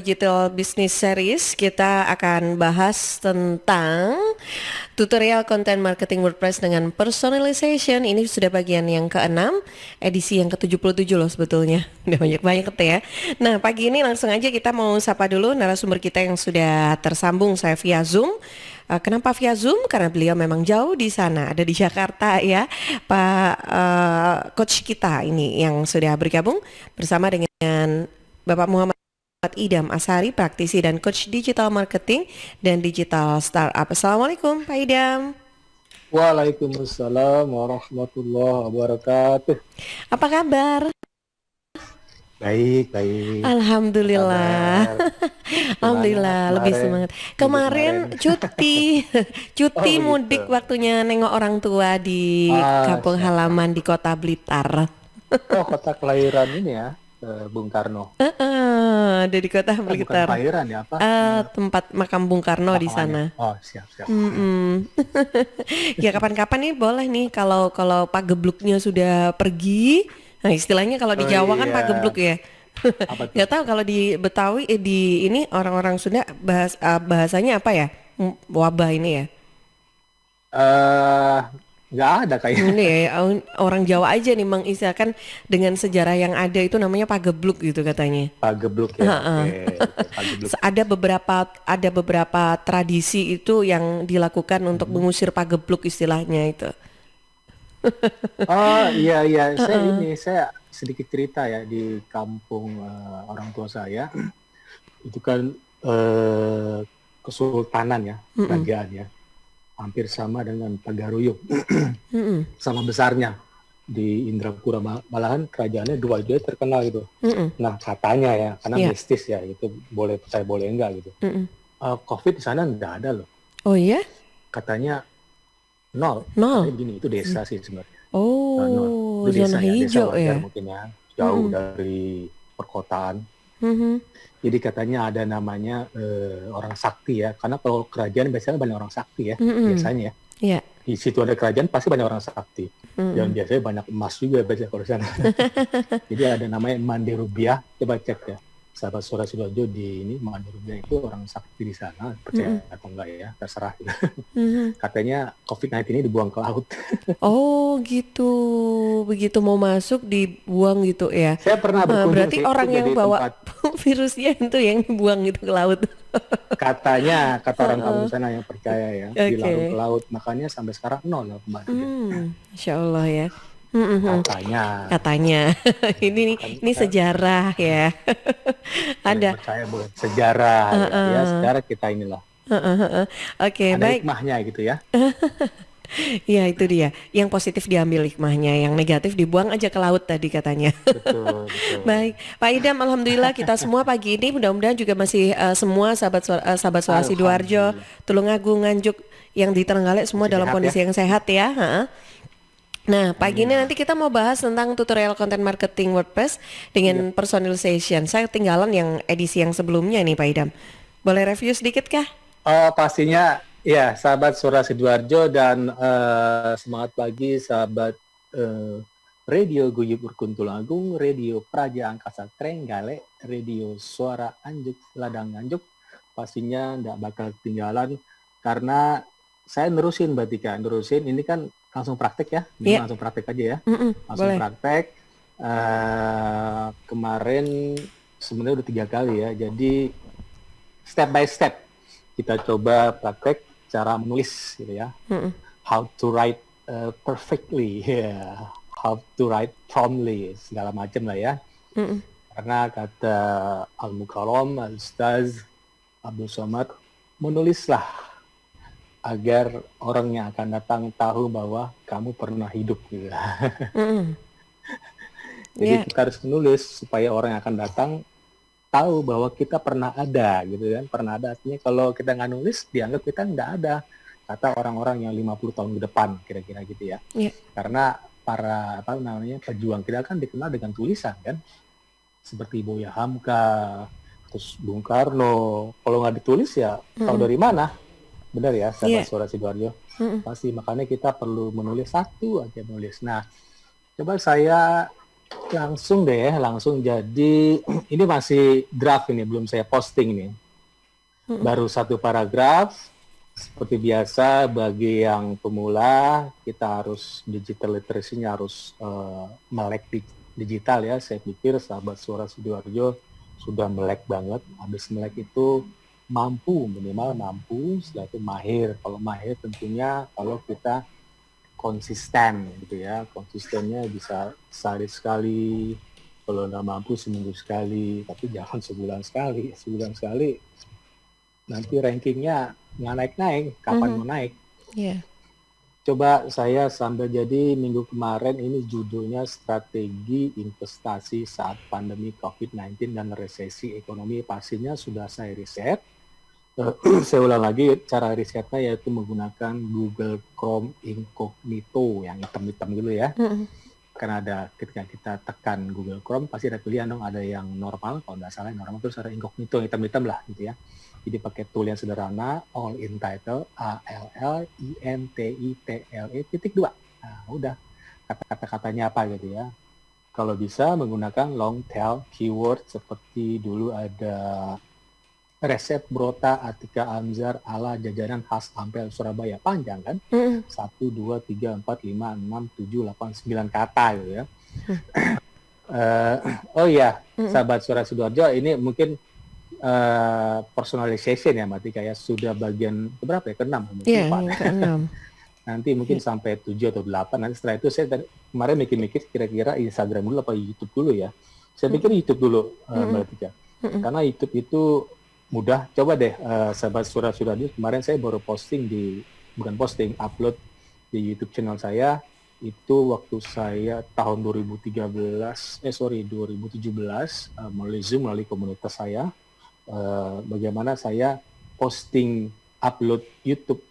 Digital Business Series kita akan bahas tentang tutorial konten marketing WordPress dengan personalization. Ini sudah bagian yang ke-6, edisi yang ke-77 loh sebetulnya. Udah banyak-banyak ya. Nah, pagi ini langsung aja kita mau sapa dulu narasumber kita yang sudah tersambung saya via Zoom. Kenapa via Zoom? Karena beliau memang jauh di sana, ada di Jakarta ya. Pak Coach kita ini yang sudah bergabung bersama dengan Bapak Muhammad Idam Asari, praktisi dan coach digital marketing dan digital startup. Assalamualaikum Pak Idam. Waalaikumsalam warahmatullahi wabarakatuh. Apa kabar? Baik, baik. Alhamdulillah. Kabar gimana Alhamdulillah lebih kemarin? semangat. Minggu kemarin. Kemarin cuti, Oh cuti mudik begitu. waktunya nengok orang tua di kampung Masya Allah. halaman di Kota Blitar. Oh, kota kelahiran ini ya, Bung Karno. Ada di Kota Bukan Blitar. kelahiran ya, apa? Tempat makam Bung Karno di Pemakamannya. sana. Oh, siap, siap. Mm-mm. Ya kapan-kapan nih boleh nih kalau kalau Pak Gebluknya sudah pergi. Nah istilahnya kalau di Oh Jawa kan Pak iya, Gebluk ya. apa tuh? Nggak tahu kalau di Betawi di ini orang-orang Sunda bahasanya apa ya? Wabah ini ya. Eh, nggak ada kayaknya. Ini ya orang Jawa aja nih mengistilahkan dengan sejarah yang ada itu namanya Pak Gebluk gitu katanya. Pak Gebluk ya, oke, oke, Pak Gebluk. Ada beberapa tradisi itu yang dilakukan untuk Mhm. mengusir Pak Gebluk istilahnya itu. Oh iya, iya, saya sedikit cerita ya di kampung orang tua saya. Itu kan eh, kesultanan ya, Mm-mm. kerajaan ya, hampir sama dengan Pagaruyung, Mm-mm. sama besarnya di Indrapura, malahan kerajaannya dua-duanya terkenal gitu. Mm-mm. Nah katanya ya, karena Ya. mistis ya, itu boleh percaya boleh enggak gitu. Mm-mm. COVID di sana nggak ada loh, Oh iya? katanya nol. Nol. Katanya begini, itu desa sih sebenarnya. Nol, Oh, itu zona desa ya, desa hijau wajar ya. mungkin ya, jauh Mm-mm. dari perkotaan. Mhm. Jadi katanya ada namanya orang sakti ya, karena kalau kerajaan biasanya banyak orang sakti ya, Mm-mm. biasanya ya. Ya. Di situ ada kerajaan pasti banyak orang sakti. Dan Mm-mm. biasanya banyak emas juga biasanya kalau di sana. Jadi ada namanya Mandi Rubiah, coba cek ya. Sahabat Sora Sidoarjo di ini Mandi Rubiah itu orang sakti di sana, Mm-mm. percaya atau enggak ya, terserah gitu. Mhm. Katanya COVID-19 ini dibuang ke laut. Oh gitu, begitu mau masuk dibuang gitu ya. Saya pernah berkunjung Berarti sih, itu orang yang jadi bawa tempat virusnya itu yang dibuang gitu ke laut. kata orang kampung sana yang percaya ya, dilarung ke Oke. laut. Makanya sampai sekarang nol ya kembalinya. Insya Allah ya. Mm-mm. Katanya. Katanya ini Kan ini kita sejarah ya. boleh Ada. percaya boleh sejarah ya, ya Heeh. sejarah kita inilah Oke, ada baik. hikmahnya gitu ya. Ya itu dia. Yang positif diambil hikmahnya, yang negatif dibuang aja ke laut tadi katanya. Betul, betul. Baik, Pak Idam, alhamdulillah kita semua pagi ini mudah-mudahan juga masih semua sahabat suara Sidoarjo, Alhamdulillah Tulungagung, Nganjuk yang di Trenggalek semua masih dalam sehat ya. kondisi yang sehat ya. Ha? Nah, pagi ini Amin. nanti kita mau bahas tentang tutorial content marketing WordPress Iya. dengan personalization. Saya ketinggalan yang edisi yang sebelumnya nih, Pak Idam. Boleh review sedikit kah? Pastinya ya sahabat Suara Sidoarjo dan semangat pagi sahabat eh, Radio Guyub Urkun Tulungagung, Radio Praja Angkasa Trenggalek, Radio Suara Anjuk Ladang Anjuk. Pastinya nggak bakal ketinggalan karena saya nerusin Mbak Tika, nerusin ini kan langsung praktek ya, ini Iya, langsung praktek aja ya, langsung boleh. praktek. Kemarin sebenarnya udah 3 kali ya, jadi step by step kita coba praktek cara menulis gitu ya, Mm-mm. how to write perfectly, yeah. How to write promptly, segala macam lah ya. Mm-mm. Karena kata Al Mukarram, Al Ustaz Abdul Somad, menulislah agar orang yang akan datang tahu bahwa kamu pernah hidup gitu. Mm-mm. Jadi Ya, kita harus menulis supaya orang yang akan datang tahu bahwa kita pernah ada gitu kan. Pernah ada artinya kalau kita nggak nulis dianggap kita nggak ada. Kata orang-orang yang 50 tahun ke depan kira-kira gitu ya. ya. Karena para apa namanya pejuang kita kan dikenal dengan tulisan kan. Seperti Buya Hamka, terus Bung Karno. Kalau nggak ditulis ya tahu Mm-mm. dari mana? Benar ya, sahabat Ya. Suara Sidoarjo. Mm-mm. Pasti makanya kita perlu menulis satu aja nulis. Nah, coba saya Langsung deh ya, langsung. Jadi ini masih draft ini, belum saya posting nih. Mm-mm. Baru satu paragraf. Seperti biasa, bagi yang pemula, kita harus digital literacy-nya harus melek digital ya. Saya pikir sahabat Suara Sidoarjo sudah melek banget. Habis melek itu mampu, minimal mampu, setelah itu mahir. Kalau mahir tentunya kalau kita konsisten gitu ya, konsistennya bisa sehari sekali, kalau nggak mampu seminggu sekali, tapi jangan sebulan sekali nanti rankingnya nggak naik-naik, kapan Mhm. mau naik. Iya. Coba saya sambil, jadi minggu kemarin ini judulnya strategi investasi saat pandemi COVID-19 dan resesi ekonomi, pastinya sudah saya riset. Saya ulang lagi, cara risetnya yaitu menggunakan Google Chrome Incognito yang hitam-hitam dulu ya. Mhm. Karena ada, ketika kita tekan Google Chrome pasti ada pilihan dong, ada yang normal, kalau nggak salah normal, terus ada incognito hitam-hitam lah gitu ya. Jadi pakai tool yang sederhana, all in title, ALLINTITLE .2. Nah, udah, kata-katanya apa gitu ya. Kalau bisa menggunakan long tail keyword seperti dulu ada resep Brota Atika Anzar ala jajanan khas Ampel Surabaya, panjang kan? Mhm. 1, 2, 3, 4, 5, 6, 7, 8, 9 kata gitu ya. Hmm. Oh iya, Mhm. sahabat Suara Sidoarjo, ini mungkin personalization ya, berarti kayak sudah bagian berapa ya, ke-6 mungkin Iya, lupa. yang keenam. Nanti mungkin Ya. sampai 7 atau 8. Nanti setelah itu saya kemarin mikir-mikir kira-kira Instagram dulu apa YouTube dulu ya. Saya pikir Mhm. YouTube dulu, Mhm. Mbak Tika. Mhm. Karena YouTube itu mudah. Coba deh, sahabat Suara Sidoarjo, kemarin saya baru posting bukan posting, upload di YouTube channel saya. Itu waktu saya tahun 2017, melalui Zoom, melalui komunitas saya. Bagaimana saya posting upload YouTube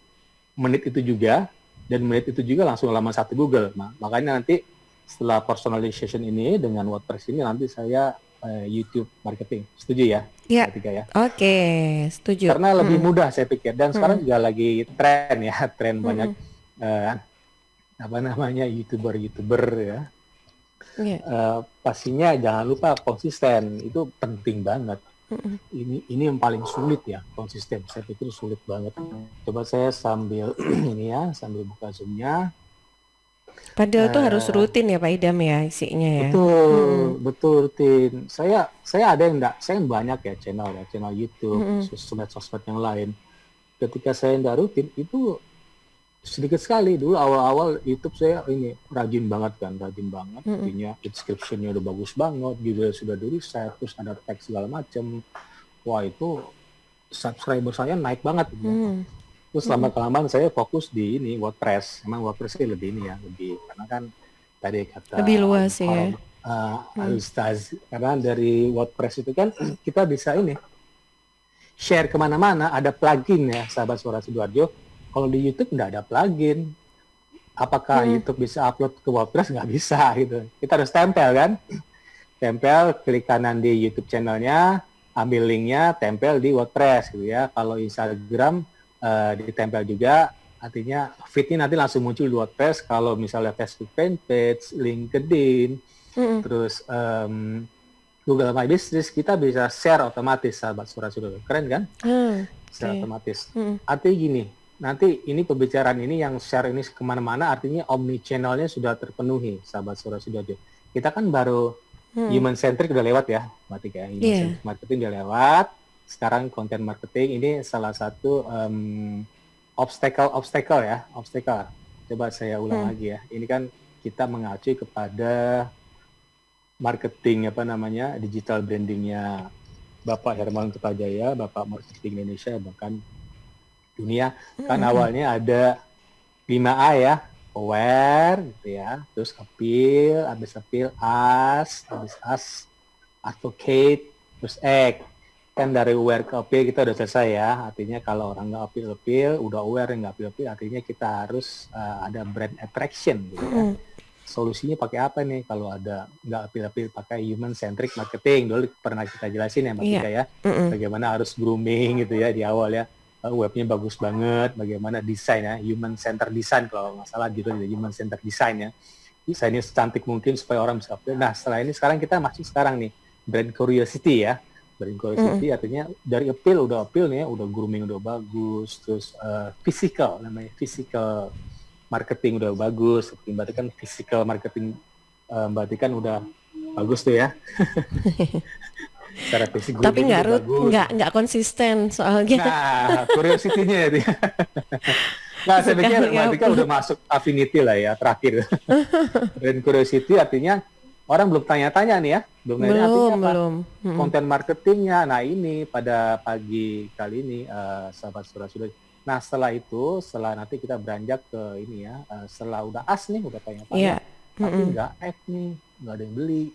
menit itu juga, dan menit itu juga langsung halaman 1 Google. Makanya nanti setelah personalization ini dengan WordPress ini, nanti saya YouTube marketing. Setuju ya, Ya. Mbak Tika ya? Oke, setuju. Karena lebih Mhm. mudah saya pikir. Dan sekarang Mhm. juga lagi tren ya, tren banyak Mhm. eh, apa namanya, YouTuber ya. Iya. Pastinya jangan lupa konsisten, itu penting banget. Mhm. Ini yang paling sulit ya, konsisten. Saya pikir sulit banget. Coba saya sambil ini ya, sambil buka Zoom-nya. Padahal tuh harus Eh, rutin ya Pak Idam ya isinya ya. Mhm. betul, betul, Tin. Saya ada yang enggak, saya yang banyak ya channel YouTube, Mhm. sosmed yang lain. Ketika saya enggak rutin, itu sedikit sekali. Dulu awal-awal YouTube saya ini rajin banget kan, rajin banget. Mhm. Artinya description-nya udah bagus banget, judulnya sudah di riset, terus ada teks segala macam. Wah, itu subscriber saya naik banget gitu ya. Mhm. Terus Mhm. lama-kelamaan saya fokus di ini WordPress. Emang WordPress sih lebih ini ya, lebih, karena kan tadi kata Lebih luas ya. Al-Mukarram Mhm. Al-Ustaz, karena dari WordPress itu kan kita bisa ini share kemana-mana, ada plugin ya, sahabat Suara Sidoarjo. Kalau di YouTube nggak ada plugin. Apakah Mhm. YouTube bisa upload ke WordPress? Nggak bisa gitu. Kita harus tempel kan, tempel, klik kanan di YouTube channelnya, ambil linknya, tempel di WordPress gitu ya. Kalau Instagram ditempel juga, artinya feed-nya nanti langsung muncul di WordPress. Kalau misalnya Facebook fanpage, LinkedIn, Mhm. terus Google My Business, kita bisa share otomatis, sahabat Suara-Suara. Keren kan? Ah, Share oke. otomatis. Mhm. Artinya gini, nanti ini pembicaraan ini yang share ini kemana-mana, artinya omni channelnya sudah terpenuhi, sahabat Suara-Suara. Kita kan baru Mhm. human centric udah lewat ya, berarti kayak human Iya. centric marketing udah lewat. Sekarang content marketing ini salah satu obstacle ya, obstacle. Coba saya ulang Mhm. lagi ya. Ini kan kita mengacu kepada marketing apa namanya, digital brandingnya Bapak Herman Kertajaya, Bapak Marketing Indonesia, bahkan dunia. Kan Mhm. awalnya ada 5A ya, aware gitu ya, terus appeal, habis as, advocate, terus act. Kan dari aware ke appeal kita udah selesai ya, artinya kalau orang nggak appeal, udah aware nggak appeal, artinya kita harus ada brand attraction gitu ya. Mhm. Solusinya pakai apa nih kalau ada nggak appeal, pakai human centric marketing. Dulu pernah kita jelasin ya Mbak Iya. Tika ya, Mhm. bagaimana harus grooming gitu ya di awal ya. Webnya bagus banget, bagaimana desain ya, human center design kalau nggak salah, gitu human center design ya. desainnya secantik mungkin supaya orang bisa upload. Nah setelah ini sekarang kita masuk sekarang nih brand curiosity ya. Brand curiosity artinya dari appeal nih, udah grooming udah bagus, terus physical namanya physical marketing udah bagus. Berarti kan physical marketing berarti kan udah bagus tuh ya. Secara fisik Tapi grooming udah bagus. nggak konsisten soalnya. Nah, curiosity-nya itu. Nah, saya pikir berarti kan udah masuk affinity lah ya terakhir. Brand curiosity artinya orang belum tanya-tanya nih ya, belum nanya artinya apa? Belum. Konten marketingnya. Nah ini pada pagi kali ini sahabat sudah. Nah setelah nanti kita beranjak ke ini ya, setelah udah as nih, udah tanya-tanya, tapi nggak act nih, nggak ada yang beli.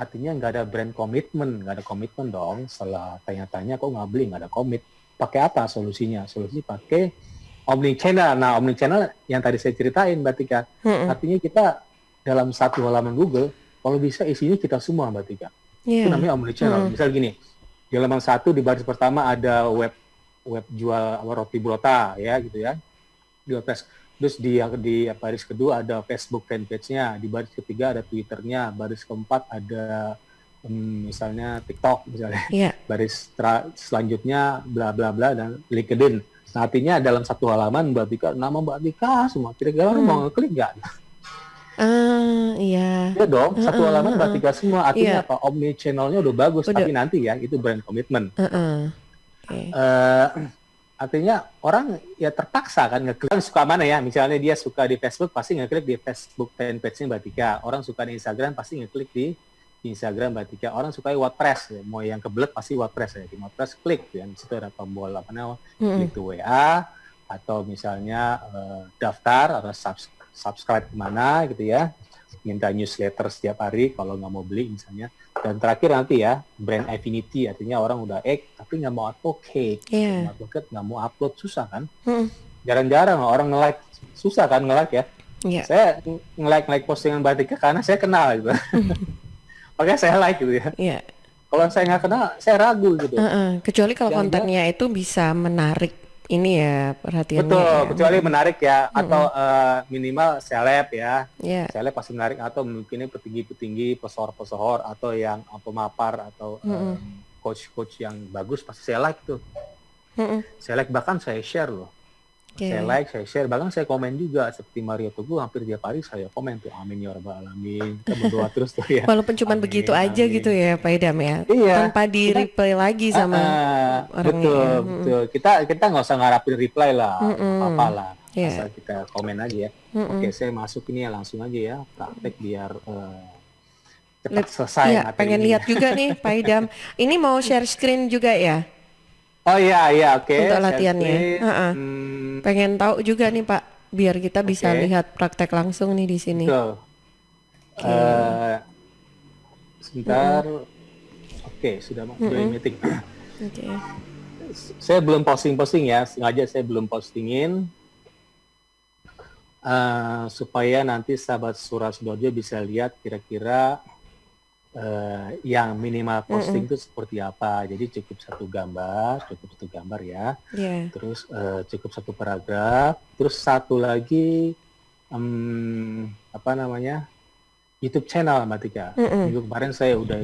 Artinya nggak ada brand komitmen, nggak ada komitmen dong. Setelah tanya-tanya kok nggak beli, nggak ada komit. Pakai apa solusinya? Solusi pakai omnichannel. Nah omnichannel yang tadi saya ceritain Mbak Tika. Artinya kita dalam satu halaman Google, kalau bisa isinya kita semua Mbak Tika. Itu namanya omnichannel. Misal gini, di halaman 1 di baris pertama ada web jual roti burota ya gitu ya. Di WordPress. Terus di baris kedua ada Facebook fanpage-nya, di baris ketiga ada Twitter-nya, baris keempat ada misalnya TikTok misalnya, baris selanjutnya bla bla bla dan LinkedIn. Nah, artinya dalam satu halaman Mbak Tika, nama Mbak Tika semua. Kira-kira orang mau ngeklik nggak? Iya. Ya dong, satu halaman Mbak Tika semua. Artinya apa? Omni channel-nya udah bagus, tapi nanti ya itu brand komitmen. Artinya orang ya terpaksa kan ngeklik. Suka mana ya? Misalnya dia suka di Facebook, pasti ngeklik di Facebook fanpage-nya Mbak Tika. Orang suka di Instagram, pasti ngeklik di Instagram Mbak Tika. Orang suka WordPress, ya. Mau yang kebelet pasti WordPress ya. Di WordPress klik, ya. Di situ ada tombol apa namanya, klik to WA, atau misalnya daftar atau subscribe kemana gitu ya. Minta newsletter setiap hari kalau nggak mau beli misalnya. Dan terakhir nanti ya, brand affinity, artinya orang udah tapi nggak mau advocate. Nggak mau upload, susah kan? Jarang-jarang orang nge-like, susah kan nge-like ya? Saya nge-like postingan Mbak Tika karena saya kenal gitu. Makanya saya like gitu ya. Kalau saya nggak kenal, saya ragu gitu. Kecuali kalau kontennya itu bisa menarik ini ya perhatiannya. Betul, kecuali menarik ya, atau minimal seleb ya. Seleb pasti menarik, atau mungkin petinggi-petinggi, pesohor-pesohor, atau yang pemapar, atau coach-coach yang bagus, pasti saya like tuh. Saya like, bahkan saya share loh. Saya like, saya share, bahkan saya komen juga. Seperti Mario Teguh, hampir tiap hari saya komen tuh, amin ya rabbal alamin. Kita berdoa terus tuh ya. Walaupun cuma begitu aja gitu ya Pak Idam ya. Tanpa di reply lagi sama orangnya. Betul. Kita nggak usah ngarapin reply lah, apa-apalah. Asal kita komen aja ya. Oke, saya masuk ini ya, langsung aja ya, praktek biar cepat selesai. Pengen lihat juga nih Pak Idam. Ini mau share screen juga ya? Oh iya, oke. Untuk latihannya. Pengen tahu juga nih Pak, biar kita bisa lihat praktek langsung nih di sini. Betul. Sebentar. Oke, sudah meeting. Saya belum posting ya, sengaja saya belum postingin supaya nanti sahabat Surah Sidoarjo bisa lihat kira-kira yang minimal posting itu seperti apa. Jadi cukup satu gambar ya. Terus cukup satu paragraf. Terus satu lagi YouTube channel Mbak Tika. Minggu kemarin saya udah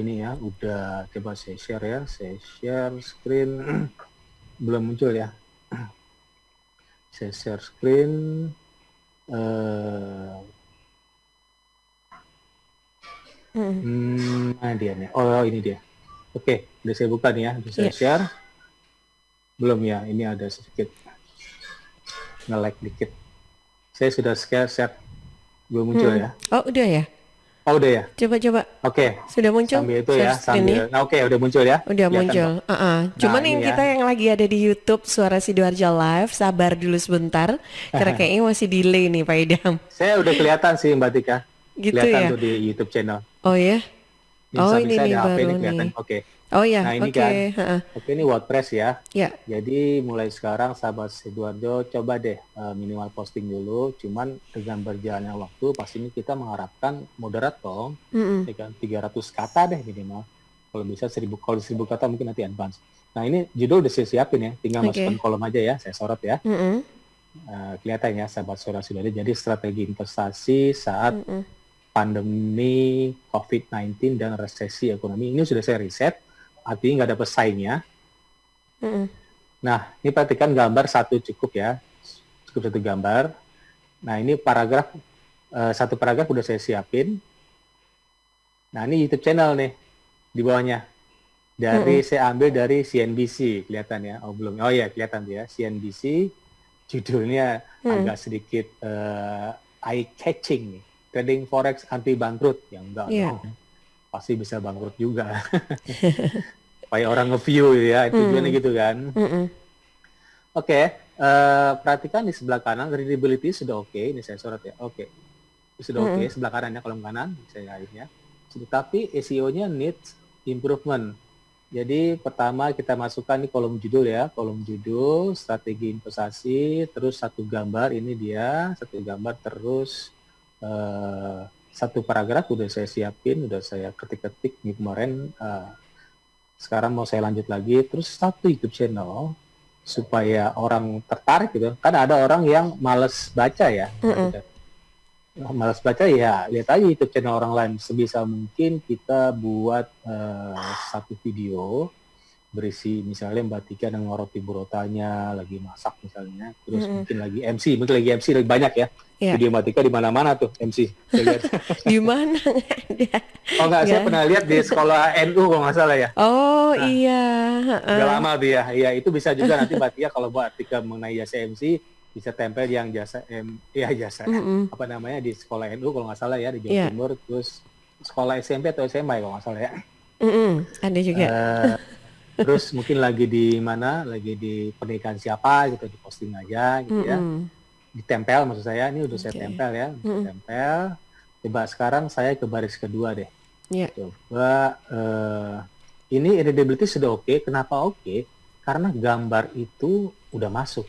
coba saya share ya. Saya share screen belum muncul ya. Saya share screen. Dia nih. Oh, ini dia. Oke, udah saya buka nih ya. Udah saya share. Belum ya, ini ada sedikit nge-like dikit. Saya sudah share. Belum muncul ya. Oh, udah ya? Oh, udah ya? Coba. Oke. Sudah muncul? Sambil itu ya, sambil. Nah, oke, udah muncul ya. Udah muncul. Cuman yang kita yang lagi ada di YouTube Suara Sidoarjo Live, sabar dulu sebentar. Karena kayaknya masih delay nih Pak Idam. Saya udah kelihatan sih Mbak Tika. Gitu kelihatan ya? Tuh di YouTube channel. Oh ya? Ini baru nih. Oke. Oh ya, nah ini kan, ini WordPress ya. Jadi mulai sekarang sahabat Sidoarjo coba deh minimal posting dulu. Cuman dengan berjalannya waktu pasti ini kita mengharapkan moderat dong. 300 kata deh minimal. Kalau bisa 1000 kata mungkin nanti advance. Nah ini judul udah saya siapin ya. Tinggal masukkan kolom aja ya. Saya sorot ya. kelihatan ya sahabat suara sudah ada. Jadi strategi investasi saat Mm-mm. pandemi COVID-19 dan resesi ekonomi ini sudah saya riset, artinya nggak ada pesaingnya. Mm-mm. Nah, ini perhatikan gambar satu cukup ya, cukup satu gambar. Nah, ini paragraf, satu paragraf udah saya siapin. Nah, ini YouTube channel nih, di bawahnya. Mm-mm. Saya ambil dari CNBC, kelihatan ya. Oh, belum. Oh ya, kelihatan tuh ya. CNBC, judulnya Mm-mm. agak sedikit eye-catching nih. Trading Forex anti bangkrut. Ya enggak Iya. dong. Pasti bisa bangkrut juga. Supaya orang nge-view ya, tujuannya Mm. gitu kan. Mm-mm. Oke, perhatikan di sebelah kanan, credibility sudah oke. Ini saya sorot ya. Oke, sudah oke. Mm-mm. Sebelah kanannya, kolom kanan, saya akhirnya. Tapi SEO-nya needs improvement. Jadi pertama kita masukkan di kolom judul ya, kolom judul, strategi investasi, terus satu gambar, ini dia, satu gambar, terus satu paragraf udah saya siapin, udah saya ketik-ketik nih kemarin. Sekarang mau saya lanjut lagi, terus satu YouTube channel supaya orang tertarik gitu. Kan ada orang yang males baca ya, Mm-mm. malas baca ya lihat aja YouTube channel orang lain. Sebisa mungkin kita buat satu video berisi misalnya Mbak Tika yang ngoroti burotanya lagi masak misalnya, terus Mm-mm. mungkin lagi MC lebih banyak ya. Iya. Video Mbak Tika di mana-mana tuh MC. Saya lihat. Di mana nggak ada? Oh enggak, saya Nggak. pernah lihat di sekolah NU kalau nggak salah ya. Oh Nah, iya. udah Heeh. lama tuh ya. Ya itu bisa juga nanti Mbak Tia kalau Mbak Tika mengenai jasa MC bisa tempel yang jasa Mm-mm. apa namanya di sekolah NU kalau nggak salah ya di Jawa Iya. Timur, terus sekolah SMP atau SMA ya kalau nggak salah ya. Mm-mm. Ada juga. Eh, terus mungkin lagi di mana, lagi di pernikahan siapa gitu, di posting aja gitu ya. Mm-mm. Ditempel maksud saya, ini udah saya Oke. tempel ya, Mm-mm. tempel. Coba sekarang saya ke baris kedua deh. Iya. Coba ini readability sudah oke. Kenapa oke? Karena gambar itu udah masuk.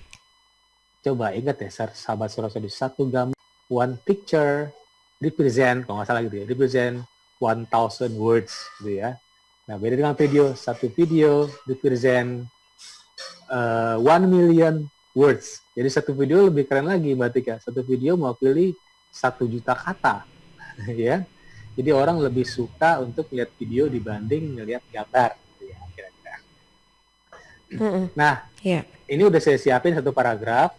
Coba ingat ya sahabat Surasadi, satu gambar, one picture represent, kalau nggak salah gitu ya, represent 1000 words gitu ya. Nah beda dengan video, satu video represent 1 million words. Jadi satu video lebih keren lagi Mbak Tika, satu video mewakili 1 juta kata ya. Jadi orang lebih suka untuk lihat video dibanding melihat gambar gitu ya, kira-kira. Mm-mm. Nah, Iya. ini udah saya siapin satu paragraf.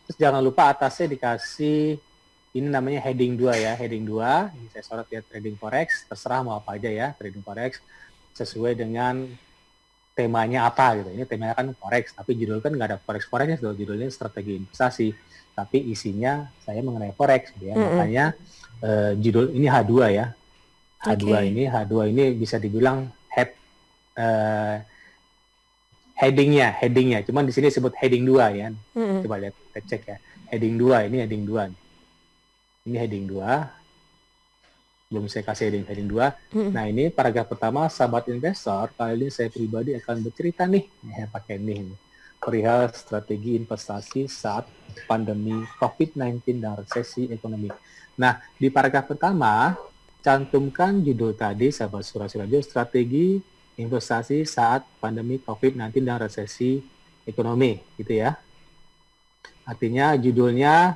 Terus jangan lupa atasnya dikasih ini namanya heading 2 ya, heading 2. Ini saya sorot ya, trading forex, terserah mau apa aja ya, trading forex sesuai dengan temanya apa gitu. Ini temanya kan forex, tapi judul kan nggak ada forex-forexnya, judulnya strategi investasi. Tapi isinya saya mengenai forex gitu ya. Mm-mm. Makanya judul ini H2 ya. H2 Oke. ini bisa dibilang headingnya. Cuman di sini disebut heading 2 ya. Mm-mm. Coba lihat, kita cek ya. Heading 2, ini heading 2. Ini heading 2. Belum saya kasih heading 2. Mm-mm. Nah, ini paragraf pertama, sahabat investor, kali ini saya pribadi akan bercerita nih, pakai nih, perihal strategi investasi saat pandemi COVID-19 dan resesi ekonomi. Nah, di paragraf pertama, cantumkan judul tadi, sahabat Surasiradio, strategi investasi saat pandemi COVID-19 dan resesi ekonomi, gitu ya. Artinya judulnya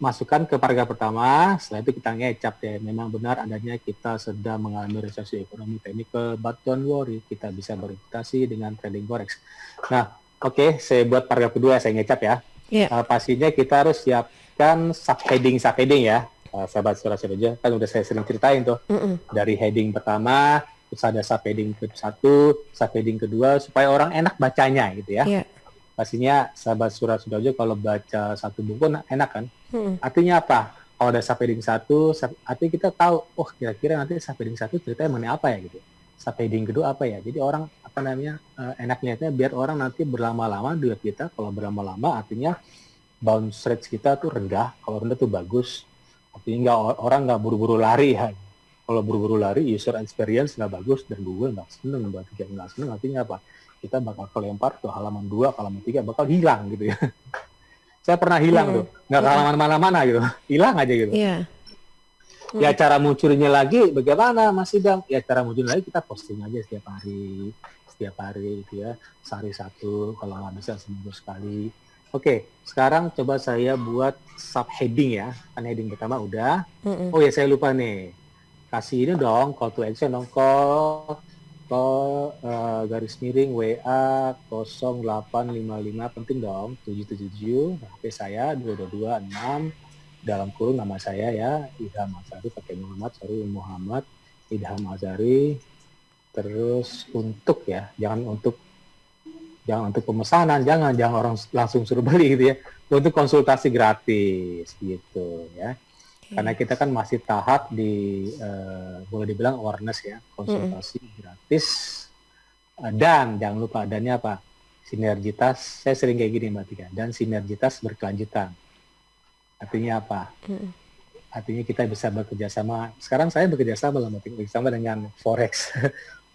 masukkan ke paragraf pertama, setelah itu kita ngecap ya, memang benar adanya kita sedang mengalami resesi ekonomi technical, but don't worry, kita bisa berinvestasi dengan trading forex. Nah, oke, saya buat paragraf kedua, saya ngecap ya. Iya. Pastinya kita harus siapkan subheading ya, sahabat Surasiradio, kan udah saya sering ceritain tuh, Mm-mm. dari heading pertama, terus ada subheading ke-1, subheading kedua, supaya orang enak bacanya gitu ya. Iya. Pastinya sahabat Surasiradio kalau baca satu buku enak kan. Mm-mm. Artinya apa? Kalau ada subheading 1, artinya kita tahu, oh kira-kira nanti subheading 1 ceritanya mengenai apa ya gitu. Subheading kedua apa ya? Jadi orang enak lihatnya biar orang nanti berlama-lama lihat kita. Kalau berlama-lama artinya bounce rate kita tuh rendah. Kalau rendah tuh bagus. Artinya orang nggak buru-buru lari ya. Kalau buru-buru lari, user experience nggak bagus dan Google nggak seneng, buat tiga nggak seneng, artinya apa? Kita bakal kelempar ke halaman 2, halaman 3, bakal hilang gitu ya. Saya pernah hilang tuh, nggak ke halaman mana-mana gitu, hilang aja gitu. Iya. Ya cara munculnya lagi bagaimana Mas Idam? Ya cara munculnya lagi kita posting aja setiap hari gitu ya, sehari 1, kalau nggak bisa seminggu sekali. Oke, sekarang coba saya buat subheading ya. Kan heading pertama udah. Mm-mm. Oh ya, saya lupa nih. Kasih ini dong, call to action dong. Garis miring WA 0855, penting dong. 777 HP saya 2226, dalam kurung nama saya ya, Idham Azari, pakai Muhammad, sorry Muhammad Idham Azari. Terus untuk ya, jangan untuk pemesanan, jangan orang langsung suruh beli gitu ya. Untuk konsultasi gratis gitu ya. Karena kita kan masih tahap di boleh dibilang awareness ya, konsultasi gratis. Dan jangan lupa adanya apa? Sinergitas. Saya sering kayak gini Mbak Tika. Dan sinergitas berkelanjutan. Artinya apa? Artinya kita bisa bekerja sama. Sekarang saya bekerja sama dengan forex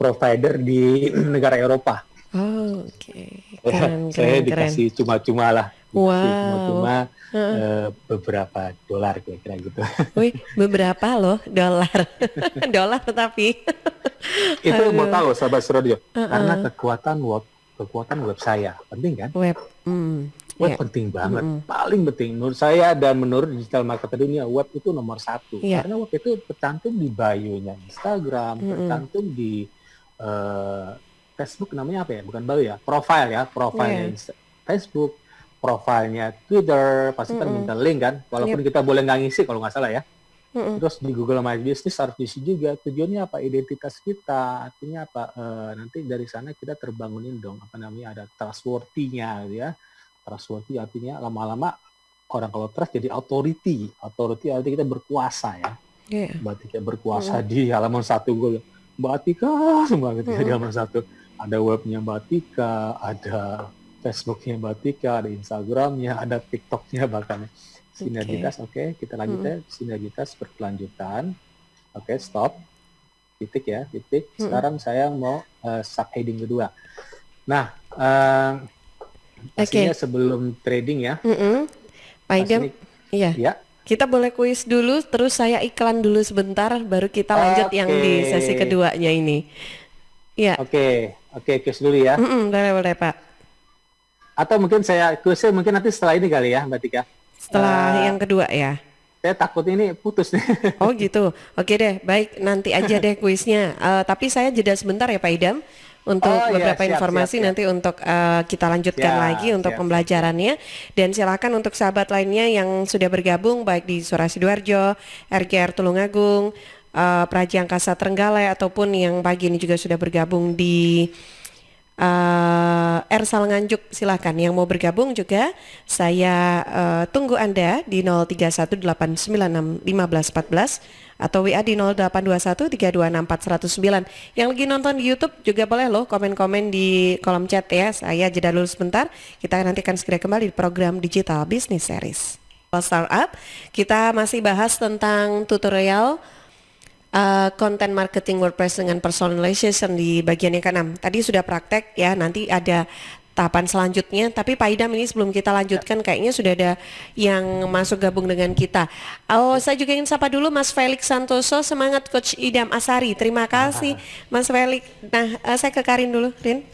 provider di negara Eropa. Oh, oke. Keren, Saya keren, keren. dikasih cuma-cuma lah, cuma-cuma Wow. beberapa dolar kira-kira gitu. Wih, beberapa loh dolar. Dolar tapi. Itu mau Aduh. tahu sahabat Surabaya, karena kekuatan web saya penting kan? Web. Web Ya. penting banget, paling penting menurut saya dan menurut digital marketer dunia, web itu nomor satu. Iya. Karena web itu tercantum di bio-nya Instagram, tercantum di Facebook, namanya apa ya? Bukan bio ya, profilnya Iya. Facebook, profilnya Twitter, pasti kan minta link kan, walaupun Yep. kita boleh nggak ngisi kalau nggak salah ya. Mm-mm. Terus di Google My Business harus diisi juga. Tujuannya apa? Identitas kita. Artinya apa? Nanti dari sana kita terbangunin dong. Apa namanya? Ada trustworthy-nya, gitu ya. Trustworthy artinya lama-lama orang kalau trust jadi authority. Authority artinya kita berkuasa ya. Iya. Mbak Tika berkuasa di halaman satu Google. Mbak Tika semua gitu ya, di halaman satu. Ada webnya Mbak Tika, ada Facebooknya Mbak Tika, ada Instagramnya, ada TikToknya bahkan. Sinergitas, oke. Kita lanjut ya. Sinergitas berkelanjutan. Oke, stop. Titik ya, titik. Sekarang saya mau subheading kedua. Nah, pastinya sebelum trading ya. Pak Idam, iya. Ya. Kita boleh kuis dulu, terus saya iklan dulu sebentar, baru kita lanjut yang di sesi keduanya ini. Iya. Oke, kuis dulu ya. Boleh Pak. Atau mungkin saya kuisnya mungkin nanti setelah ini kali ya, Mbak Tika. Setelah yang kedua ya. Saya takut ini putus nih. Oh gitu. Oke deh, baik, nanti aja deh kuisnya. Tapi saya jeda sebentar ya Pak Idam untuk beberapa informasi siap. Nanti untuk kita lanjutkan lagi untuk pembelajarannya. Dan silakan untuk sahabat lainnya yang sudah bergabung baik di Suara Sidoarjo, RGR Tulungagung, Praja Angkasa Trenggalek, ataupun yang pagi ini juga sudah bergabung di Ersal Nganjuk, silahkan yang mau bergabung juga saya tunggu Anda di 0318961514 atau WA di 082132640109. Yang lagi nonton di YouTube juga boleh loh komen-komen di kolom chat ya. Saya jeda dulu sebentar. Kita nanti akan segera kembali di program Digital Business Series. Startup, kita masih bahas tentang tutorial content marketing WordPress dengan personalization di bagian yang ke-6. Tadi sudah praktek ya, nanti ada tahapan selanjutnya. Tapi Pak Idam, ini sebelum kita lanjutkan kayaknya sudah ada yang masuk gabung dengan kita. Oh, saya juga ingin sapa dulu Mas Felix Santoso. Semangat Coach Idam Asari. Terima kasih Mas Felix. Nah, saya ke Karin dulu, Rin.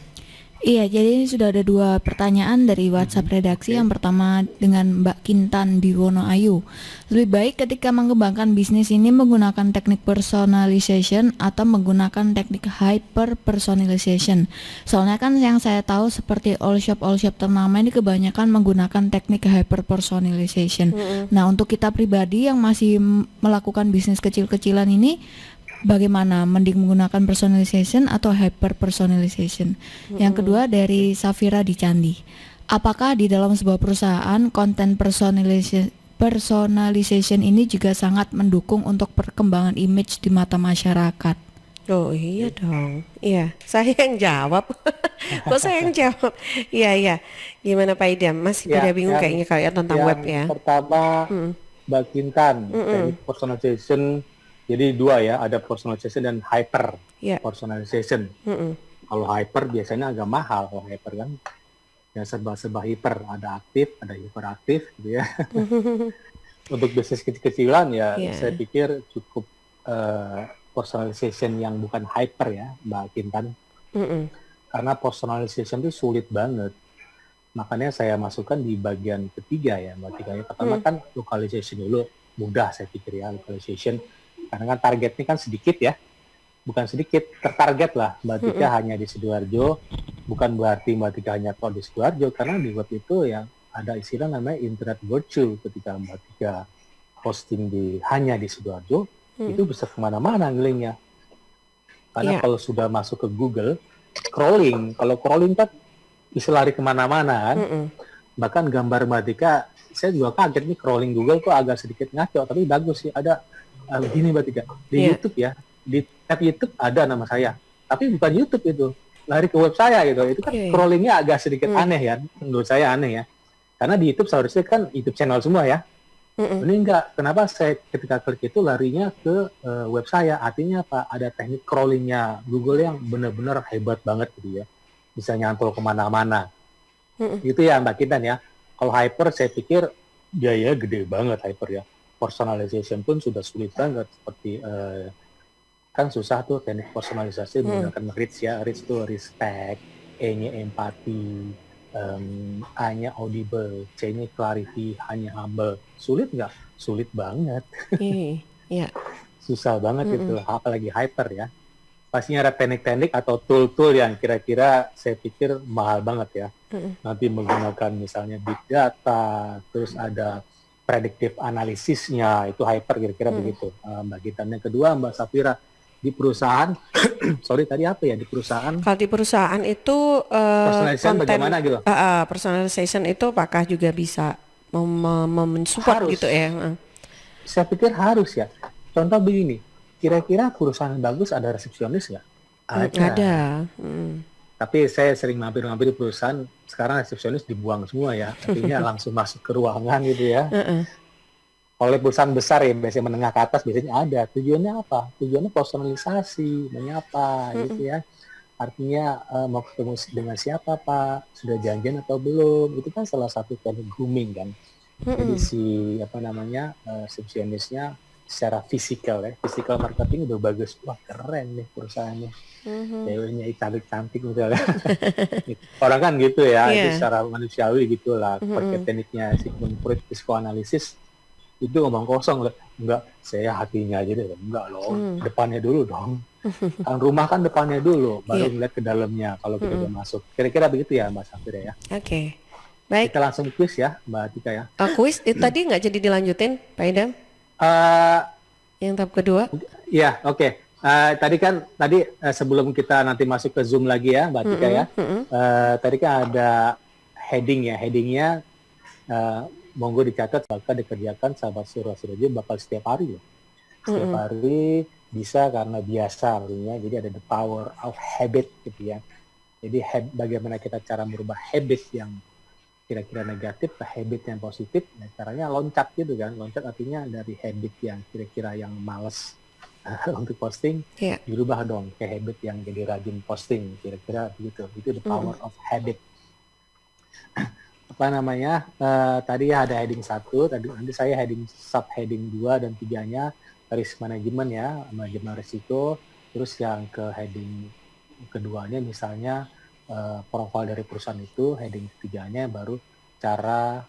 Iya, jadi ini sudah ada 2 pertanyaan dari WhatsApp redaksi. Yang pertama dengan Mbak Kintan di Wonoayu. Lebih baik ketika mengembangkan bisnis ini menggunakan teknik personalization atau menggunakan teknik hyper personalization. Soalnya kan yang saya tahu seperti all shop ternama ini kebanyakan menggunakan teknik hyper personalization. Nah, untuk kita pribadi yang masih melakukan bisnis kecil-kecilan ini, bagaimana, mending menggunakan personalization atau hyper personalization? Yang kedua dari Safira di Candi. Apakah di dalam sebuah perusahaan konten personalization ini juga sangat mendukung untuk perkembangan image di mata masyarakat? Oh iya dong. Iya, saya yang jawab. Kok saya yang jawab? Iya. Gimana Pak Idam? Masih pada bingung kayaknya kalian tentang web ya. Yang pertama Mbak Kintan, teknik personalization. Jadi 2 ya, ada personalization dan hyper personalization. Kalau hyper biasanya agak mahal, kalau hyper kan ya serba-serba hyper, ada aktif, ada hiperaktif gitu ya. Untuk bisnis kecil-kecilan ya saya pikir cukup personalization yang bukan hyper ya, Mbak Kintan. Karena personalization itu sulit banget. Makanya saya masukkan di bagian ketiga ya, Mbak Tika. Yang pertama kan localization dulu, mudah saya pikir ya localization. Karena kan targetnya kan sedikit ya, bukan sedikit, tertarget lah Mbak Tika hanya di Sidoarjo. Bukan berarti Mbak Tika hanya tahu di Sidoarjo, karena di web itu yang ada istilah namanya internet virtual. Ketika Mbak Tika posting hanya di Sidoarjo, itu bisa kemana-mana ngelingnya. Karena Iya. kalau sudah masuk ke Google, kalau crawling kan bisa lari kemana-mana kan. Bahkan gambar Mbak Tika, saya juga kaget nih, crawling Google kok agak sedikit ngaco, tapi bagus sih. Ada gini Mbak Tika, di Iya. YouTube ya, di tab YouTube ada nama saya, tapi bukan YouTube itu, lari ke web saya gitu. Itu kan Oke. crawlingnya agak sedikit aneh ya, menurut saya aneh ya. Karena di YouTube seharusnya kan YouTube channel semua ya. Ini enggak, kenapa saya ketika klik itu larinya ke web saya? Artinya apa? Ada teknik crawlingnya Google yang benar-benar hebat banget gitu ya, bisa nyantol kemana-mana. Itu ya Mbak Kintan ya. Kalau hyper saya pikir biaya gede banget hyper ya. Personalization pun sudah sulit banget, seperti kan susah tuh teknik personalisasi menggunakan reach ya. Reach tuh respect, E-nya empati, A-nya audible, C-nya clarity, H-nya humble. Sulit nggak? Sulit banget. Iya. Susah banget itu, apalagi hyper ya. Pastinya ada teknik-teknik atau tool-tool yang kira-kira saya pikir mahal banget ya. Nanti menggunakan misalnya big data, terus ada predictive analisisnya, itu hyper kira-kira begitu. Mbak Gita. Yang kedua Mbak Safira, di perusahaan, sorry tadi apa ya, di perusahaan Kalau di perusahaan itu personalization bagaimana gitu? personalization itu apakah juga bisa mensupport Harus. gitu ya? Saya pikir harus ya. Contoh begini, kira-kira perusahaan bagus ada resepsionis nggak? Ada. Tapi saya sering mampir-mampir di perusahaan, sekarang resepsionis dibuang semua ya. Artinya langsung masuk ke ruangan gitu ya. Oleh perusahaan besar ya, biasanya menengah ke atas biasanya ada. Tujuannya apa? Tujuannya personalisasi, menyapa gitu ya. Artinya mau ketemu dengan siapa Pak? Sudah janjian atau belum? Itu kan salah satu teknik grooming kan. Jadi si resepsionisnya secara fisikal ya, physical marketing udah bagus. Wah keren nih perusahaannya. Ceweknya cantik misalnya. Orang kan gitu ya, itu secara manusiawi gitulah. Pakai tekniknya Sigmund Freud psikoanalisis, itu ngomong kosong lah. Enggak, saya hatinya aja deh. Enggak loh, depannya dulu dong. Kan rumah kan depannya dulu, baru ngeliat ke dalamnya kalau kita udah masuk. Kira-kira begitu ya Mbak Safira ya. Oke. Baik. Kita langsung quiz ya Mbak Tika ya. Kuis itu tadi nggak jadi dilanjutin, Pak Idam? Yang tahap kedua? Ya, oke. Tadi sebelum kita nanti masuk ke Zoom lagi ya Mbak Tika ya. Tadi kan ada heading ya. Headingnya monggo dicatat, bakal dikerjakan sahabat Surojo bakal setiap hari loh. Setiap hari bisa karena biasa artinya. Jadi ada the power of habit gitu ya. Jadi bagaimana kita cara merubah habit yang kira-kira negatif ke habit yang positif. Nah, caranya loncat gitu kan. Loncat artinya dari habit yang kira-kira yang males untuk posting, dirubah dong ke habit yang jadi rajin posting. Kira-kira begitu. Itu the power of habit. Tadi ada heading 1, nanti saya heading subheading 2 dan 3-nya risk management ya, manajemen risiko. Terus yang ke heading keduanya misalnya profil dari perusahaan itu, heading ketiganya baru cara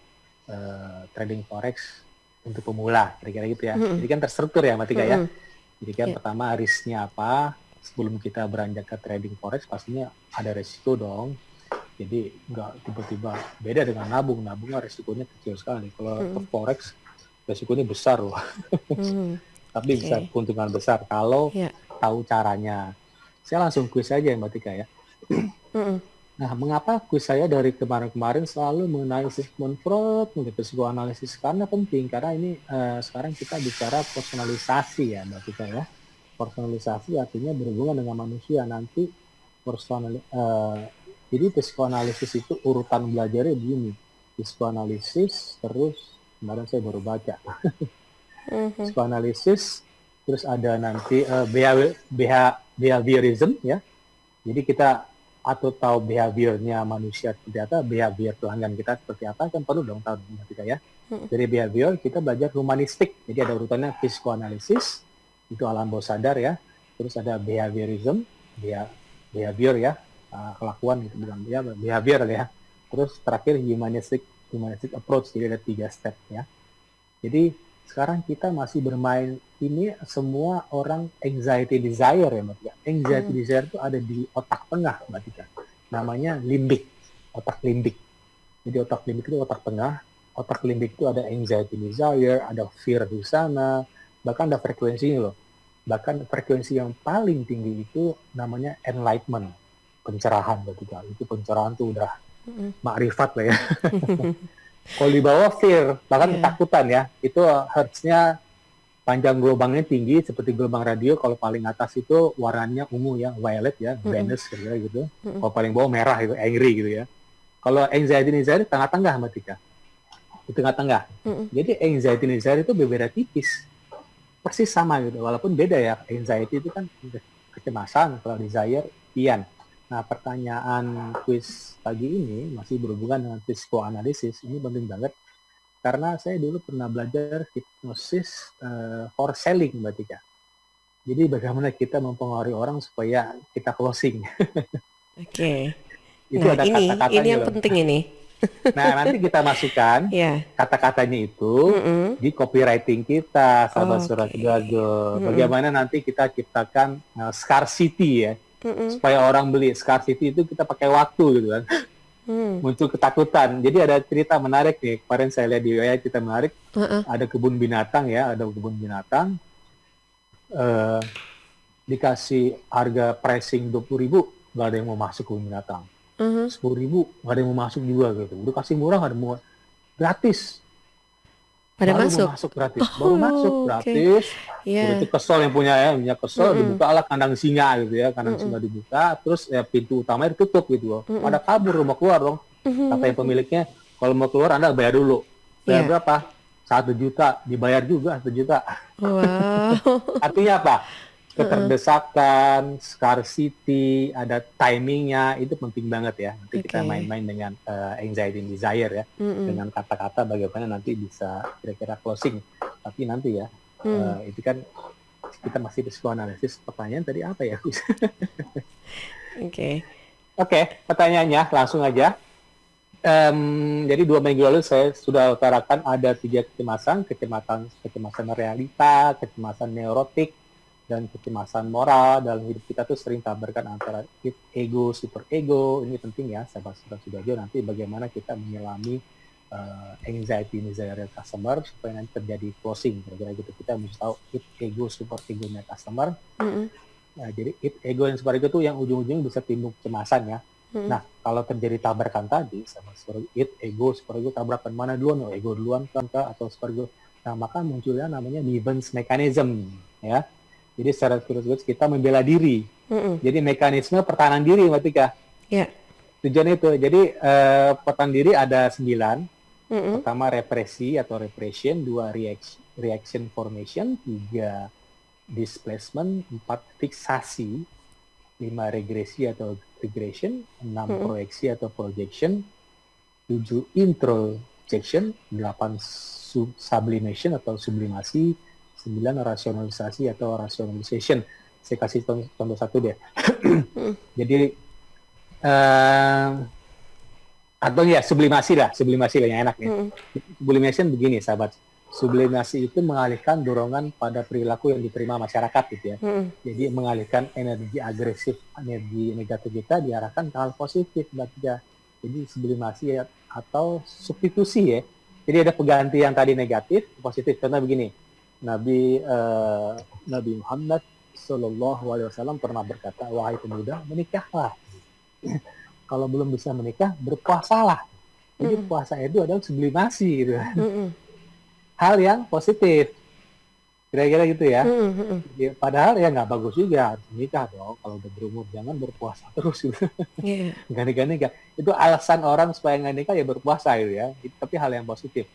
trading forex untuk pemula, kira-kira gitu ya. Jadi kan terstruktur ya Mbak Tika ya. Jadi kan pertama risknya apa, sebelum kita beranjak ke trading forex pastinya ada risiko dong. Jadi nggak tiba-tiba, beda dengan nabung risikonya kecil sekali. Kalau ke forex risikonya besar loh. Tapi bisa keuntungan besar kalau tahu caranya. Saya langsung quiz aja Mbak Tika ya. Nah, mengapa quiz saya dari kemarin-kemarin selalu mengenai Sigmund Freud, psikoanalisis? Karena penting, karena ini sekarang kita bicara personalisasi ya Mbak Tika ya. Personalisasi artinya berhubungan dengan manusia. Nanti jadi psikoanalisis itu urutan belajarnya begini. Psikoanalisis, terus kemarin saya baru baca. Psikoanalisis, terus ada nanti behaviorism ya. Jadi kita atau tahu behaviornya manusia seperti apa, behavior pelanggan kita seperti apa, kan perlu dong tahu kita ya. Dari behavior kita belajar humanistik. Jadi ada urutannya psikoanalisis, itu alam bawah sadar ya. Terus ada behaviorism, behavior ya, kelakuan gitu bilang dia behavior ya. terus terakhir humanistic approach, jadi ada 3 step ya. Jadi sekarang kita masih bermain ini semua orang anxiety desire ya Mbak Tika. Anxiety desire itu ada di otak tengah Mbak Tika. Namanya limbik, otak limbik. Jadi otak limbik itu otak tengah. Otak limbik itu ada anxiety desire, ada fear di sana, bahkan ada frekuensinya loh. Bahkan frekuensi yang paling tinggi itu namanya enlightenment, pencerahan Mbak Tika. Itu pencerahan tuh udah makrifat lah ya. Kalau di bawah fear, bahkan ketakutan ya, itu hertznya panjang gelombangnya tinggi seperti gelombang radio. Kalau paling atas itu warnanya ungu ya, violet ya, Venus kira-kira gitu. Kalau paling bawah merah itu angry gitu ya. Kalau anxiety desire tengah-tengah Mbak Tika. Di tengah-tengah. Jadi anxiety desire itu berbeda tipis. Persis sama gitu, walaupun beda ya. Anxiety itu kan kecemasan, kalau desire pian. Nah, pertanyaan quiz pagi ini masih berhubungan dengan psikoanalisis. Ini penting banget karena saya dulu pernah belajar hipnosis for selling, Mbak Tika. Jadi bagaimana kita mempengaruhi orang supaya kita closing. Oke. Itu Nah, ada ini kata-katanya yang loh. penting ini. Nah, nanti kita masukkan Ya. kata-katanya itu di copywriting kita, sahabat Surat Sidoarjo. Bagaimana nanti kita ciptakan scarcity ya. Supaya orang beli. Scarcity itu kita pakai waktu gitu kan. Muncul ketakutan. Jadi ada cerita menarik nih. Kemarin saya lihat di WA cerita menarik. Ada kebun binatang ya. Ada kebun binatang. Dikasih harga pricing 20.000. Nggak ada yang mau masuk kebun binatang. 10.000. Nggak ada yang mau masuk juga gitu. Udah kasih murah nggak ada mau. Gratis. Pada Baru masuk. mau masuk gratis. Baru masuk gratis. Udah itu kesel yang punya kesel, dibuka lah kandang singa gitu ya, kandang singa dibuka, terus ya pintu utamanya ditutup gitu loh. Pada kabur mau keluar dong. Kata yang pemiliknya, kalau mau keluar Anda bayar dulu. Bayar berapa? 1 juta, dibayar juga 1 juta. Wow. Artinya apa? Keterdesakan, scarcity, ada timingnya, itu penting banget ya. Nanti kita main-main dengan anxiety and desire ya, dengan kata-kata bagaimana nanti bisa kira-kira closing. Tapi nanti ya, itu kan kita masih di psikoanalisis. Pertanyaan tadi apa ya? Oke, pertanyaannya langsung aja. Jadi 2 minggu lalu saya sudah utarakan ada 3 kecemasan realita, kecemasan neurotik, dan kecemasan moral. Dalam hidup kita tuh sering tabrakan antara ego, super ego. Ini penting ya, sahabat Sidoarjo, nanti bagaimana kita menyelami anxiety desire customer supaya nanti terjadi closing. Kira-kira gitu, kita mesti tahu ego, super egonya customer. Nah, jadi ego dan super ego tuh yang ujung-ujungnya bisa timbul kecemasan ya. Nah, kalau terjadi tabrakan tadi sama ego, super ego, tabrakan mana duluan? Ego duluan kan atau super ego? Nah, maka munculnya namanya defense mechanism ya. Jadi secara spiritual kita membela diri. Jadi mekanisme pertahanan diri, Mbak Tika. Tujuan itu. Jadi pertahanan diri ada 9. Pertama represi atau repression, 2 reaction formation, 3 displacement, 4 fiksasi, 5 regresi atau regression, 6 proyeksi atau projection, 7 introjection, 8 sublimation atau sublimasi, 9 rasionalisasi atau rationalization. Saya kasih contoh satu deh. Jadi atau ya sublimasi lah yang enak ya. Sublimation begini sahabat. Sublimasi itu mengalihkan dorongan pada perilaku yang diterima masyarakat gitu ya. Jadi mengalihkan energi agresif, energi negatif kita diarahkan ke hal positif. Jadi sublimasi ya, atau substitusi ya. Jadi ada penggantian tadi negatif, positif. Contoh begini. Nabi Muhammad Sallallahu Alaihi Wasallam pernah berkata, wahai pemuda, menikahlah. Kalau belum bisa menikah, berpuasalah. Jadi puasa itu adalah sublimasi gitu. Hal yang positif. Kira-kira gitu ya. Padahal ya nggak bagus juga harus menikah dong. Kalau udah berumur jangan berpuasa terus gitu. Ganti-ganti nikah. Itu alasan orang supaya nggak nikah ya berpuasa gitu ya. Tapi hal yang positif.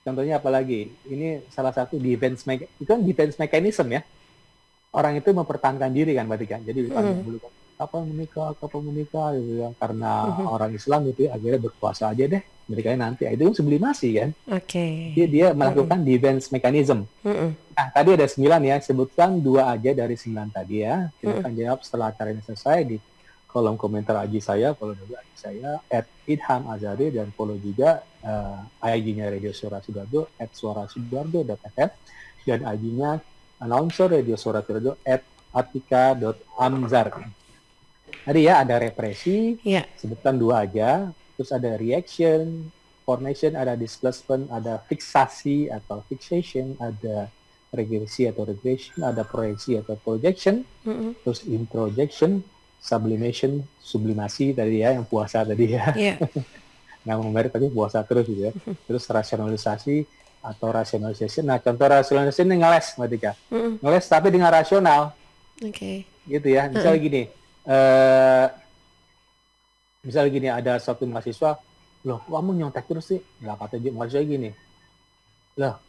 Contohnya apalagi? Ini salah satu defense mechanism ya. Orang itu mempertahankan diri kan berarti kan. Jadi dulu kan kapan menikah gitu ya. Karena orang Islam itu ya, akhirnya berpuasa aja deh. Menikahnya nanti. Itu kan sublimasi kan. Dia melakukan defense mechanism. Nah, tadi ada 9 ya. Sebutkan 2 aja dari 9 tadi ya. Kita akan jawab setelah acara ini selesai di kolom komentar IG saya, follow juga IG saya @idhamazari, dan follow juga IG-nya Radio Suara Sidoarjo @suarasidoarjo.fm, dan IG-nya announcer Radio Suara Sidoarjo @atika.amzar. Tadi ya ada represi, Ya. sebutkan 2 aja, terus ada reaction, formation, ada displacement, ada fiksasi atau fixation, ada regresi atau regression, ada proyeksi atau projection, terus introjection, sublimation, sublimasi tadi ya, yang puasa tadi ya. Ya. Nggak mau merit tapi puasa terus gitu ya. Terus rasionalisasi atau rationalization. Nah, contoh rationalization ini ngeles, Mbak Tika. Ngeles tapi dengan rasional, Oke. gitu ya. Misalnya gini, ada suatu mahasiswa, loh kamu nyontek terus sih? Lah kata dia mahasiswa gini, loh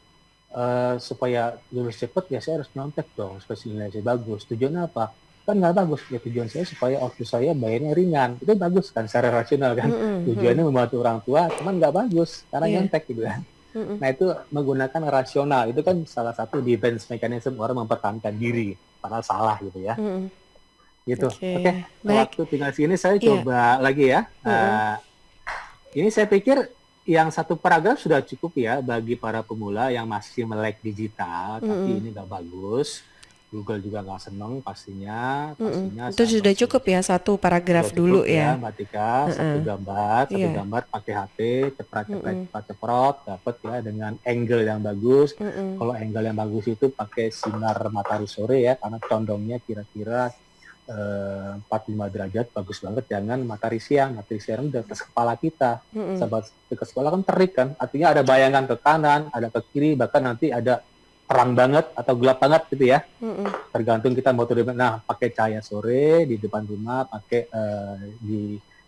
supaya lulus cepat ya saya harus nyontek dong, supaya nilai saya bagus. Tujuannya apa? Kan nggak bagus. Ya tujuan saya supaya waktu saya bayarnya ringan. Itu bagus kan secara rasional kan. Tujuannya membantu orang tua, cuman nggak bagus karena nyontek gitu kan. Nah itu menggunakan rasional. Itu kan salah satu defense mechanism orang mempertahankan diri. Padahal salah gitu ya. Gitu. Oke. Baik. Waktu tinggal sini saya coba lagi ya. Ini saya pikir yang satu paragraf sudah cukup ya bagi para pemula yang masih melek digital, tapi ini nggak bagus. Google juga nggak seneng pastinya. Itu sudah cukup ya satu paragraf Sudah dulu cukup ya. Mbak Tika, satu gambar pakai HP, ceprot, dapat ya dengan angle yang bagus. Kalau angle yang bagus itu pakai sinar matahari sore ya, karena condongnya kira-kira 45 derajat, bagus banget. Jangan matahari siang udah ke kepala kita. Sahabat ke kepala kan terik kan, artinya ada bayangan ke kanan, ada ke kiri, bahkan nanti ada terang banget atau gelap banget gitu ya. Tergantung kita mau tuh. Nah, pakai cahaya sore di depan rumah, pakai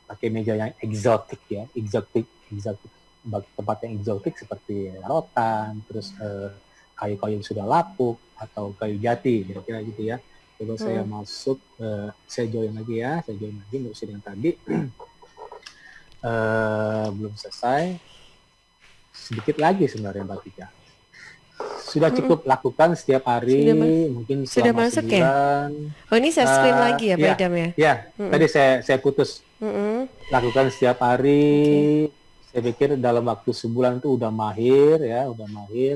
pakai meja yang eksotik ya, eksotik tempat yang eksotik seperti rotan, terus kayu-kayu yang sudah lapuk atau kayu jati, kira-kira gitu ya. Coba saya masuk, saya join lagi ngurusin yang tadi. Belum selesai. Sedikit lagi sebenarnya Mbak Tika. Sudah cukup lakukan setiap hari, mungkin Sudah selama masuk sebulan. Oh ini share screen lagi ya Pak Ya, Idam ya? ya. Tadi saya putus. Lakukan setiap hari. Saya pikir dalam waktu sebulan itu udah mahir.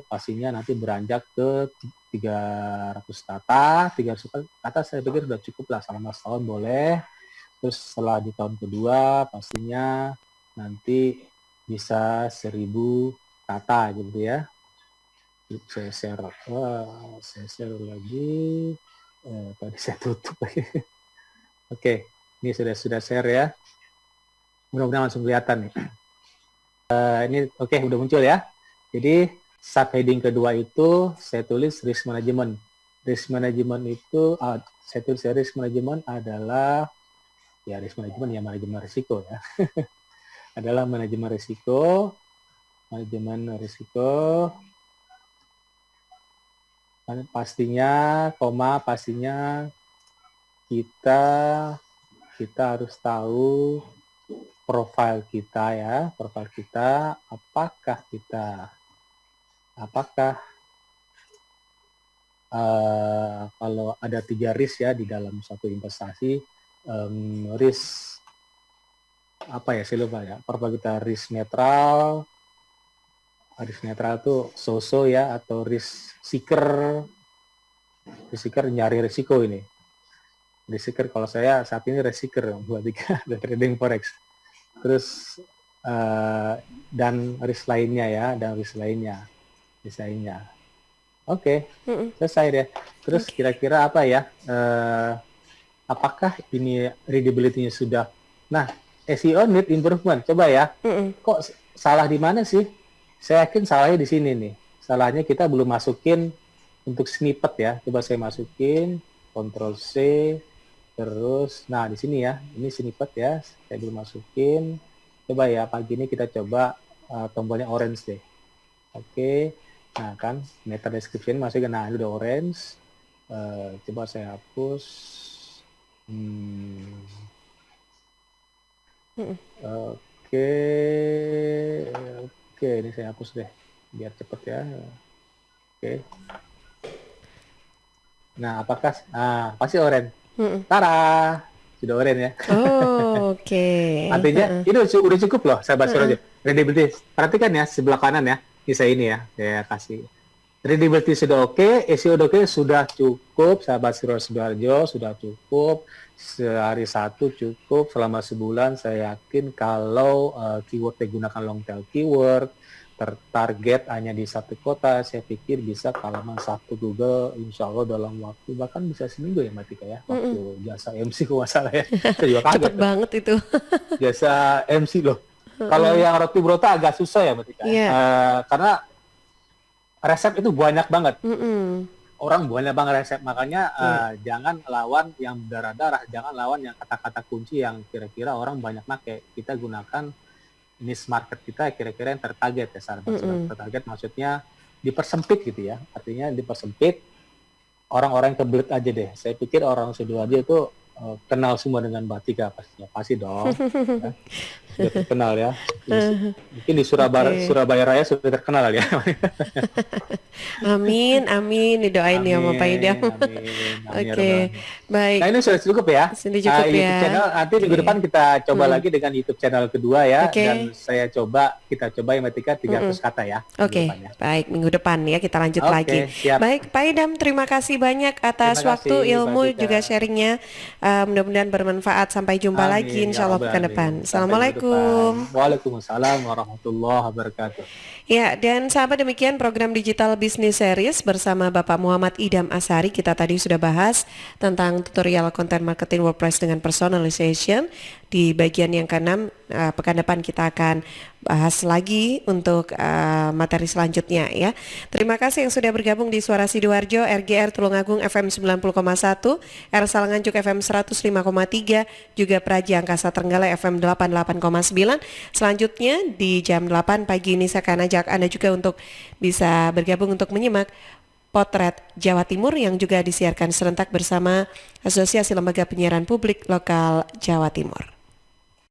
Pastinya nanti beranjak ke 300 kata. 300 kata saya pikir sudah cukup lah, selama setahun boleh. Terus setelah di tahun kedua pastinya nanti bisa 1000 kata gitu ya. Saya share lagi. Tadi saya tutup lagi. Oke, ini sudah share ya. Mudah-mudahan langsung kelihatan nih. Ini oke, udah muncul ya. Jadi subheading kedua itu saya tulis risk management. Risk management itu saya tulis risk management adalah ya risk management ya manajemen risiko ya. Adalah manajemen risiko. Pastinya kita harus tahu profil kita ya, apakah kalau ada 3 risk ya di dalam suatu investasi, risk apa ya, saya lupa ya, profil kita risk netral itu so-so ya, atau risk seeker nyari risiko ini. Risk seeker kalau saya saat ini risk seeker buat trading forex. Terus dan risk lainnya. Oke, selesai deh. Terus kira-kira apa ya? Apakah ini readability-nya sudah? Nah, SEO need improvement. Coba ya. Kok salah di mana sih? Saya yakin salahnya di sini nih. Salahnya kita belum masukin untuk snippet ya. Coba saya masukin, Ctrl C, terus, nah di sini ya, ini snippet ya. Saya belum masukin. Coba ya, pagi ini kita coba tombolnya orange deh. Oke, nah kan, meta description masukin, nah ini udah orange. Coba saya hapus. Oke, ini saya hapus deh, biar cepet ya. Oke. Nah, apakah, pasti orange. Tara, sudah oren ya. Oh, oke. Artinya ini udah cukup loh, sahabat Surajo. Credibility. Perhatikan ya sebelah kanan ya, saya kasih. Credibility sudah oke, SEO udah oke, sudah cukup, sahabat Sidoarjo, sudah cukup. Sehari satu cukup, selama sebulan saya yakin kalau keyword digunakan long tail keyword, tertarget hanya di satu kota, saya pikir bisa ke halaman satu Google, insya Allah dalam waktu, bahkan bisa seminggu ya Mbak Tika ya, waktu jasa MC kalau nggak salah ya. Saya juga kaget. Cepet banget itu. Jasa MC loh. Kalau yang roti brota agak susah ya Mbak Tika. Karena resep itu banyak banget. Orang banyak banget resep, makanya jangan lawan yang berdarah-darah, jangan lawan yang kata-kata kunci yang kira-kira orang banyak pakai. Kita gunakan niche market kita kira-kira yang tertarget ya, sahabat. Tertarget maksudnya dipersempit gitu ya, artinya dipersempit, orang-orang yang kebelet aja deh. Saya pikir orang Sidoarjo itu kenal semua dengan Mbak Tika pastinya, pasti dong. Ya. Sudah terkenal ya. Mungkin di Surabaya Raya sudah terkenal ya. Amin, didoain ya sama Pak Idam. Oke, baik. Nah ini sudah cukup ya. Sudah cukup ya. YouTube channel nanti minggu depan kita coba lagi dengan YouTube channel kedua ya. Dan kita coba yang Mbak Tika 300 kata ya. Oke, baik minggu depan ya kita lanjut lagi. Siap. Baik Pak Idam, terima kasih banyak atas waktu, ilmu juga sharingnya. Mudah-mudahan bermanfaat. Sampai jumpa lagi insya Allah pekan depan. Assalamualaikum. Waalaikumsalam warahmatullahi wabarakatuh. Ya, dan sahabat demikian program Digital Business Series bersama Bapak Muhammad Idam Ashari. Kita tadi sudah bahas tentang tutorial content marketing WordPress dengan personalization. Di bagian yang ke-6, pekan depan kita akan bahas lagi untuk materi selanjutnya ya. Terima kasih yang sudah bergabung di Suara Sidoarjo, RGR Tulungagung FM 90,1, R Salanganjuk FM 105,3, juga Praja Angkasa Trenggalek FM 88,9. Selanjutnya di jam 8 pagi ini saya akan ajak Anda juga untuk bisa bergabung untuk menyimak Potret Jawa Timur yang juga disiarkan serentak bersama Asosiasi Lembaga Penyiaran Publik Lokal Jawa Timur.